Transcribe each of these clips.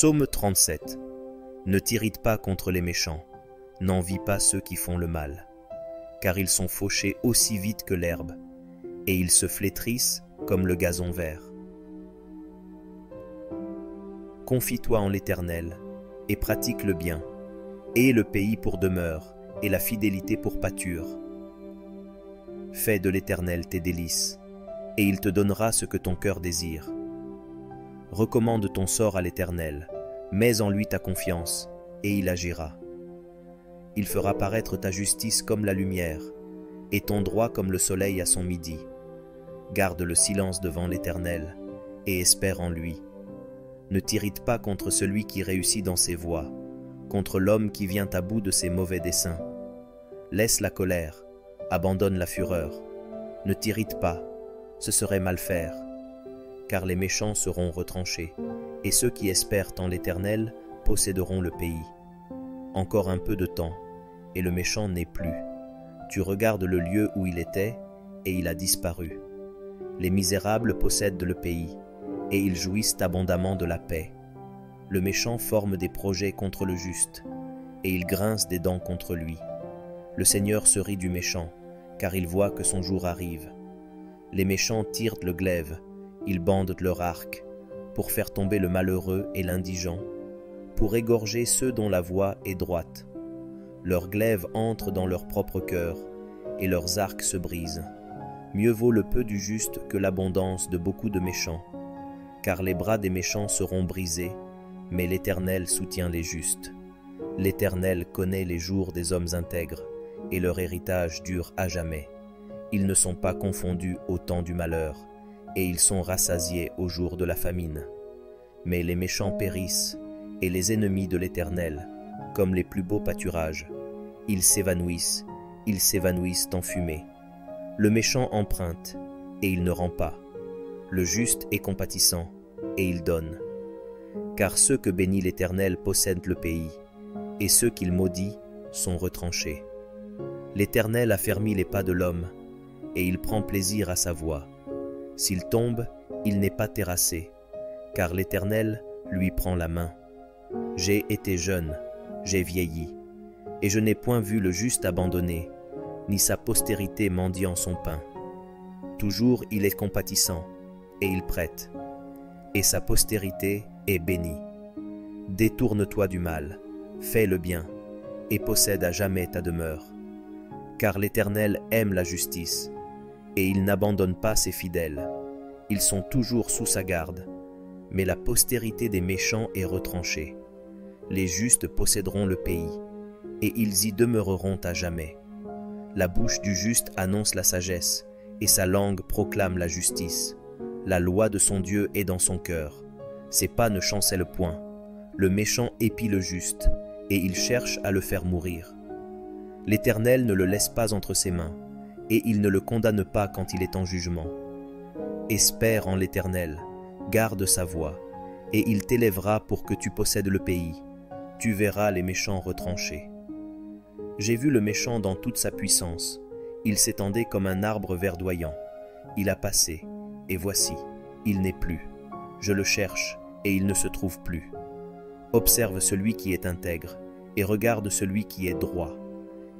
Psaume 37. Ne t'irrite pas contre les méchants, n'envie pas ceux qui font le mal, car ils sont fauchés aussi vite que l'herbe, et ils se flétrissent comme le gazon vert. Confie-toi en l'Éternel, et pratique le bien, aie le pays pour demeure, et la fidélité pour pâture. Fais de l'Éternel tes délices, et il te donnera ce que ton cœur désire. Recommande ton sort à l'Éternel, mets en lui ta confiance, et il agira. Il fera paraître ta justice comme la lumière, et ton droit comme le soleil à son midi. Garde le silence devant l'Éternel, et espère en lui. Ne t'irrite pas contre celui qui réussit dans ses voies, contre l'homme qui vient à bout de ses mauvais desseins. Laisse la colère, abandonne la fureur. Ne t'irrite pas, ce serait mal faire, car les méchants seront retranchés, et ceux qui espèrent en l'Éternel posséderont le pays. Encore un peu de temps, et le méchant n'est plus. Tu regardes le lieu où il était, et il a disparu. Les misérables possèdent le pays, et ils jouissent abondamment de la paix. Le méchant forme des projets contre le juste, et il grince des dents contre lui. Le Seigneur se rit du méchant, car il voit que son jour arrive. Les méchants tirent le glaive, ils bandent leur arc, pour faire tomber le malheureux et l'indigent, pour égorger ceux dont la voie est droite. Leurs glaives entrent dans leur propre cœur, et leurs arcs se brisent. Mieux vaut le peu du juste que l'abondance de beaucoup de méchants, car les bras des méchants seront brisés, mais l'Éternel soutient les justes. L'Éternel connaît les jours des hommes intègres, et leur héritage dure à jamais. Ils ne sont pas confondus au temps du malheur, et ils sont rassasiés au jour de la famine. Mais les méchants périssent, et les ennemis de l'Éternel, comme les plus beaux pâturages. Ils s'évanouissent en fumée. Le méchant emprunte, et il ne rend pas. Le juste est compatissant, et il donne. Car ceux que bénit l'Éternel possèdent le pays, et ceux qu'il maudit sont retranchés. L'Éternel affermit les pas de l'homme, et il prend plaisir à sa voie. S'il tombe, il n'est pas terrassé, car l'Éternel lui prend la main. J'ai été jeune, j'ai vieilli, et je n'ai point vu le juste abandonné, ni sa postérité mendiant son pain. Toujours il est compatissant, et il prête, et sa postérité est bénie. Détourne-toi du mal, fais le bien, et possède à jamais ta demeure. Car l'Éternel aime la justice, et il n'abandonne pas ses fidèles. Ils sont toujours sous sa garde, mais la postérité des méchants est retranchée. Les justes posséderont le pays, et ils y demeureront à jamais. La bouche du juste annonce la sagesse, et sa langue proclame la justice. La loi de son Dieu est dans son cœur. Ses pas ne chancellent point. Le méchant épie le juste, et il cherche à le faire mourir. L'Éternel ne le laisse pas entre ses mains, et il ne le condamne pas quand il est en jugement. Espère en l'Éternel, garde sa voie, et il t'élèvera pour que tu possèdes le pays. Tu verras les méchants retranchés. J'ai vu le méchant dans toute sa puissance. Il s'étendait comme un arbre verdoyant. Il a passé, et voici, il n'est plus. Je le cherche, et il ne se trouve plus. Observe celui qui est intègre, et regarde celui qui est droit.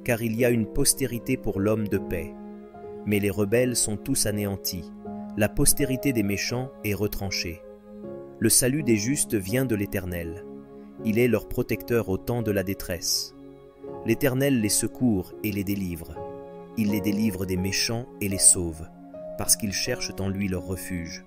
Car il y a une postérité pour l'homme de paix. Mais les rebelles sont tous anéantis. La postérité des méchants est retranchée. Le salut des justes vient de l'Éternel. Il est leur protecteur au temps de la détresse. L'Éternel les secourt et les délivre. Il les délivre des méchants et les sauve, parce qu'ils cherchent en lui leur refuge.